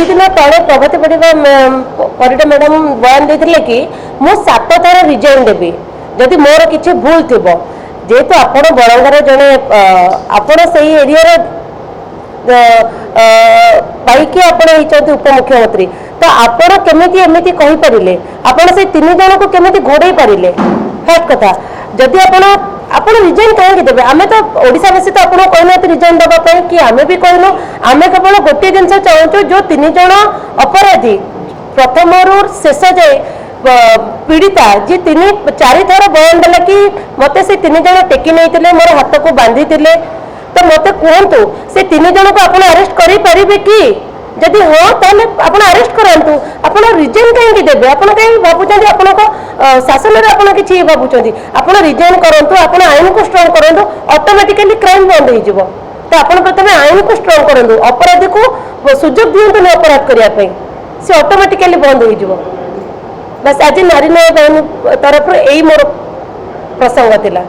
दिन तले प्रगति परिडा मैडम बयान देते कि मु 7 थर रिजाइन देवी जदि मोर किसी भूल थी जेहेतु आपण बरंगार जड़े आपण से एरिया पाइकी आपण उपमुख्यमंत्री तो आपण केमिति एमिति कहि परिले आपण से 3 जन को केमिति घोड़े परिले फर्स्ट कथा जदि आपण रिजाइन कहीं देवे आम तो ओडावासी तो आपको कहना रिजाइन देवाई कि आम भी कहूँ आम केवल गोटे जिन चाहूँ जो 3 जन अपराधी प्रथम शेष जाए पीड़िता जी 4 थर बयान देला कि मत से 3 जन टेकी नहीं मोर हाथ को बांधी तो मत कहतु से 3 जन को आप अरेस्ट करें कि जदि हाँ ताले आप अरेस्ट करातु आप रिजाइन कहीं देवे आप कहीं भावुं आप शासन में आप कि भावुं आप रिजाइन करूँ आप आईन को स्ट्रंग करूँ ऑटोमेटिकली क्राइम बंद हो तो आप प्रथम आईन को स्ट्रंग करूँ अपराधी को सुजोग दिंतु अपराध करने से ऑटोमेटिकली बंद हो बस आज नारी न्याय तरफ यही मोर प्रसंग थिला।